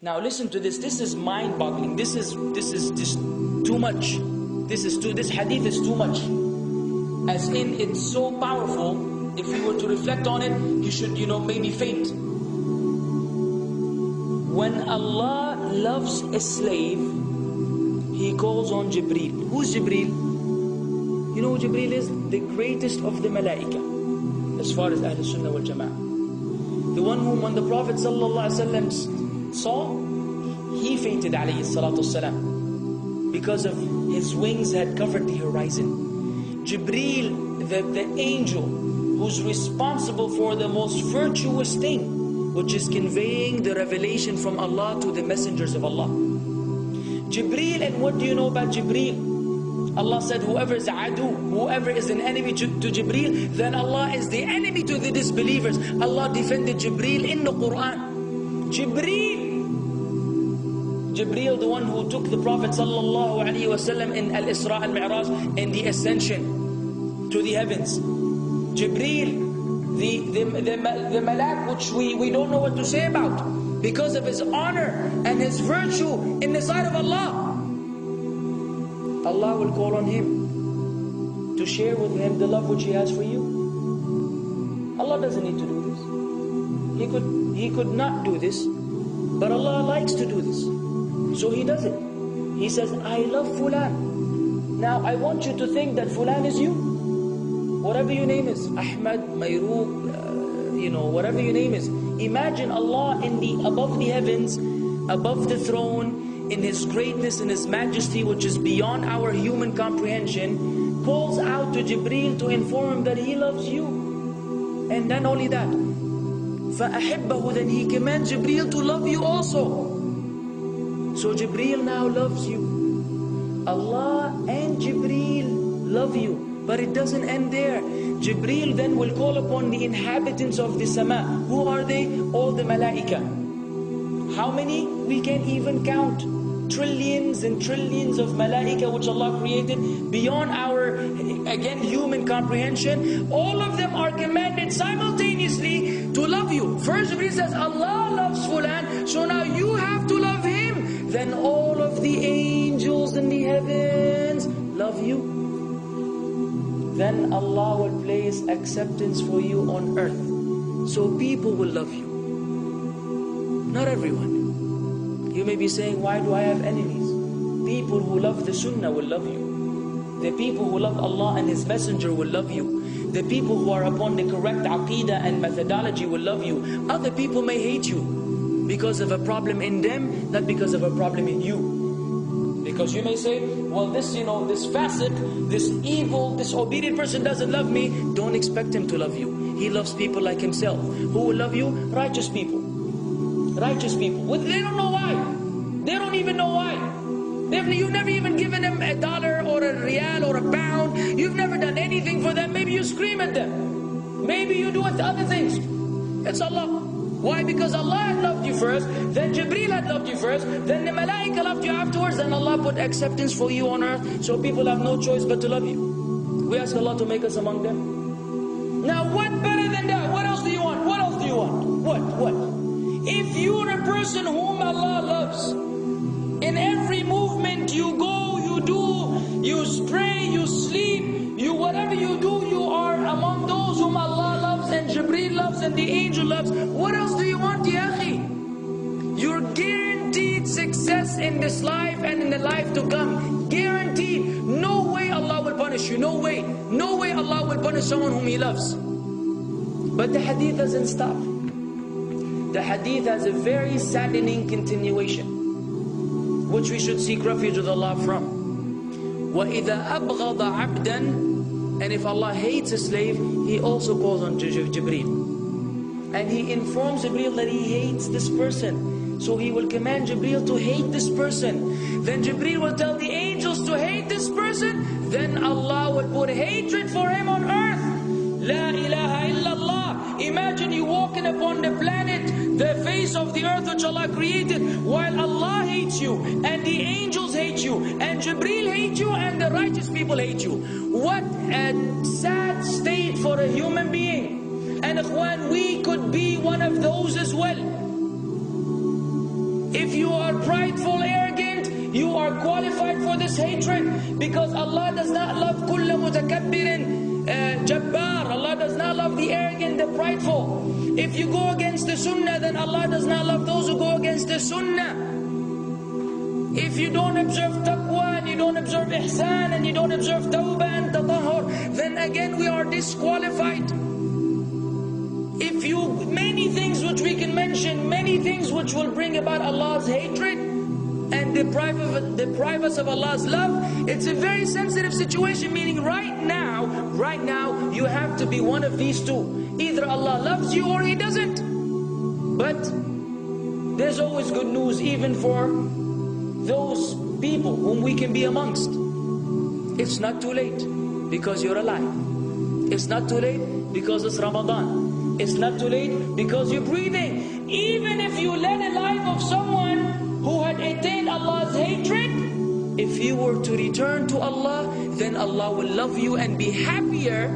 Now listen to this. This is mind-boggling. This is just too much. This hadith is too much. As in, it's so powerful. If you were to reflect on it, you should, maybe faint. When Allah loves a slave, He calls on Jibreel. Who's Jibreel? You know who Jibreel is? The greatest of the malaika, as far as Ahl Sunnah wal Jama'ah. The one whom when the Prophet ﷺ saw, he fainted alayhi salatu wasalam, because of his wings had covered the horizon. Jibreel, the angel who's responsible for the most virtuous thing, which is conveying the revelation from Allah to the messengers of Allah. Jibreel, and what do you know about Jibreel? Allah said, whoever is adu, whoever is an enemy to Jibreel, then Allah is the enemy to the disbelievers. Allah defended Jibreel in the Quran. Jibreel, the one who took the Prophet ﷺ in Al-Isra al-Mi'raj, in the ascension to the heavens. Jibreel, the malak which we don't know what to say about, because of his honor and his virtue in the sight of Allah. Allah will call on him to share with him the love which He has for you. Allah doesn't need to do this. He could not do this, but Allah likes to do this, so He does it. He says, I love Fulan. Now I want you to think that Fulan is you. Whatever your name is, Ahmad, Mayrook, whatever your name is. Imagine Allah above the heavens, above the throne, in His greatness and His majesty, which is beyond our human comprehension, calls out to Jibreel to inform him that He loves you. And not only that, فَأَحِبَّهُ, then He commands Jibreel to love you also. So Jibreel now loves you. Allah and Jibreel love you. But it doesn't end there. Jibreel then will call upon the inhabitants of the sama. Who are they? All the malaika. How many? We can't even count. Trillions and trillions of malaika which Allah created beyond our, again, human comprehension. All of them are commanded simultaneously to love you. First Jibreel says, Allah loves Fulan, so now you have to love him. Then all of the angels in the heavens love you. Then Allah will place acceptance for you on earth. So people will love you. Not everyone. You may be saying, why do I have enemies? People who love the Sunnah will love you. The people who love Allah and His Messenger will love you. The people who are upon the correct aqeedah and methodology will love you. Other people may hate you because of a problem in them, not because of a problem in you. Because you may say, well, this facet, this evil, disobedient person doesn't love me. Don't expect him to love you. He loves people like himself. Who will love you? Righteous people. Righteous people. Well, they don't know why. They don't even know why. You've never even given them $1 or a rial or a pound. You've never done anything for them. Maybe you scream at them. Maybe you do other things. It's Allah. Why? Because Allah had loved you first, then Jibreel had loved you first, then the malaika loved you afterwards, then Allah put acceptance for you on earth, so people have no choice but to love you. We ask Allah to make us among them. Now what better than that? What else do you want? What else do you want? What? If you're a person whom Allah loves, in every movement you go, you do, you pray, you sleep, whatever you do, you are among those whom Allah loves and Jibreel loves and the angel loves. What else do you want, ya akhi? You're guaranteed success in this life and in the life to come. Guaranteed. No way Allah will punish you. No way. No way Allah will punish someone whom He loves. But the hadith doesn't stop. The hadith has a very saddening continuation, which we should seek refuge with Allah from. وَإِذَا أَبْغَضَ عَبْدًا, and if Allah hates a slave, He also calls on Jibreel. And He informs Jibreel that He hates this person. So He will command Jibreel to hate this person. Then Jibreel will tell the angels to hate this person. Then Allah will put hatred for him on earth. La ilaha illallah. Imagine you walking upon the planet, the face of the earth which Allah created, while Allah hates you, and the angels hate you, and Jibreel hates you, and the righteous people hate you. What a sad state for a human being. And ikhwan, we could be one of those as well. If you are prideful, arrogant, you are qualified for this hatred, because Allah does not love kulla mutakabbirin jabbar. Allah does not love the arrogant, the prideful. If you go against the sunnah, then Allah does not love those who go against the sunnah. If you don't observe taqwa, and you don't observe ihsan, and you don't observe tawbah and tatahur, then again we are disqualified. If you, many things which we can mention, many things which will bring about Allah's hatred and deprive us of Allah's love. It's a very sensitive situation, meaning right now, you have to be one of these two. Either Allah loves you or He doesn't. But there's always good news, even for those people whom we can be amongst. It's not too late because you're alive. It's not too late because it's Ramadan. It's not too late because you're breathing. Even if you led a life of someone who had attained Allah's hatred, if you were to return to Allah, then Allah will love you and be happier.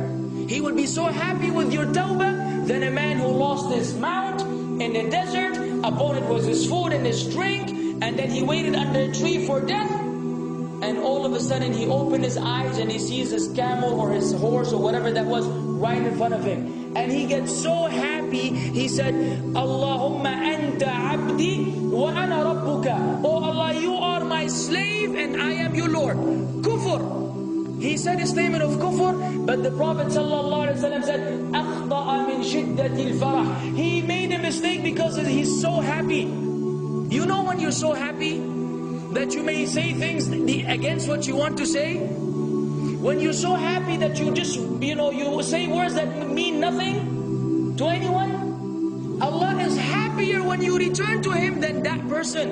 He will be so happy with your tawbah than a man who lost his mount in the desert. Upon it was his food and his drink, and then he waited under a tree for death. And all of a sudden he opened his eyes and he sees his camel or his horse or whatever that was right in front of him. And he gets so happy, he said, Allahumma anta abdi wa ana rabbuka. Oh Allah, you are my slave and I am your Lord. Kufr. He said a statement of kufr, but the Prophet ﷺ said, أَخْطَأَ مِنْ شِدَّةِ الْفَرَحِ. He made a mistake because he's so happy. You know when you're so happy that you may say things against what you want to say? When you're so happy that you just, you say words that mean nothing to anyone, Allah is happier when you return to Him than that person.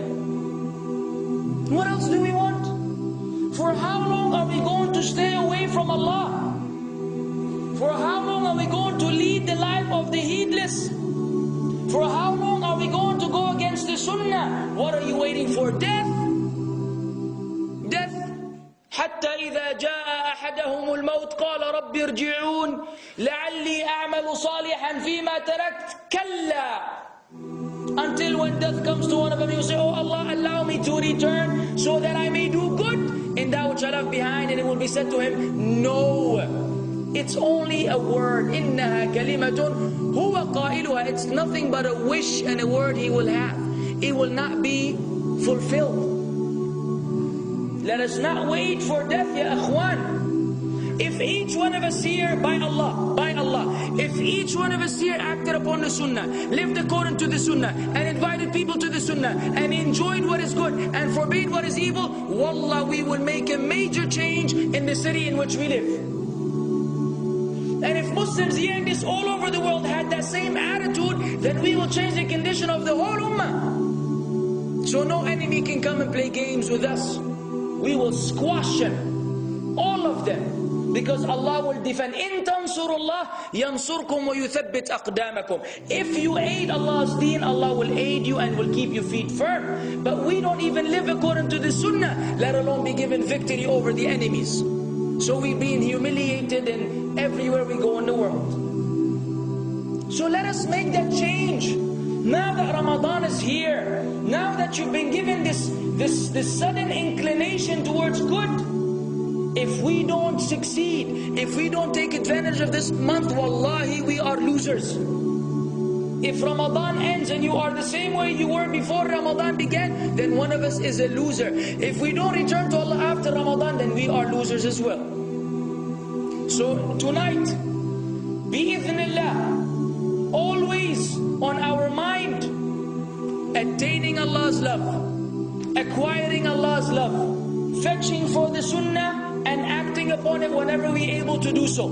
What else do we want? For how long are we going to stay away from Allah? For how long are we going to lead the life of the heedless? For how long are we going to go against the sunnah? What are you waiting for? Death? Death. حتى إذا جاء أحدهم الموت قال رب ارجعون لعلي أعمل صالحا فيما تركت كلا. Until when death comes to one of them, you say, oh Allah, allow me to return so that I may do good in that which I left behind. And it will be said to him, no, it's only a word. إنها كلمة هو قائلها. It's nothing but a wish and a word he will have. It will not be fulfilled. Let us not wait for death, ya akhwan. If each one of us here, by Allah, if each one of us here acted upon the sunnah, lived according to the sunnah, and invited people to the sunnah, and enjoyed what is good, and forbade what is evil, wallah, we will make a major change in the city in which we live. And if Muslims hearing this all over the world had that same attitude, then we will change the condition of the whole ummah. So no enemy can come and play games with us. We will squash them, all of them, because Allah will defend. إِن تَنْصُرُ اللَّهِ يَنْصُرْكُمْ وَيُثَبِّتْ أَقْدَامَكُمْ. If you aid Allah's deen, Allah will aid you and will keep your feet firm. But we don't even live according to the sunnah, let alone be given victory over the enemies. So we're being humiliated in everywhere we go in the world. So let us make that change. Now that Ramadan is here, now that you've been given this sudden inclination towards good, if we don't succeed, if we don't take advantage of this month, wallahi, we are losers. If Ramadan ends and you are the same way you were before Ramadan began, then one of us is a loser. If we don't return to Allah after Ramadan, then we are losers as well. So tonight, bi'idhnillah, always on our mind, attaining Allah's love, acquiring Allah's love, fetching for the sunnah and acting upon it whenever we're able to do so.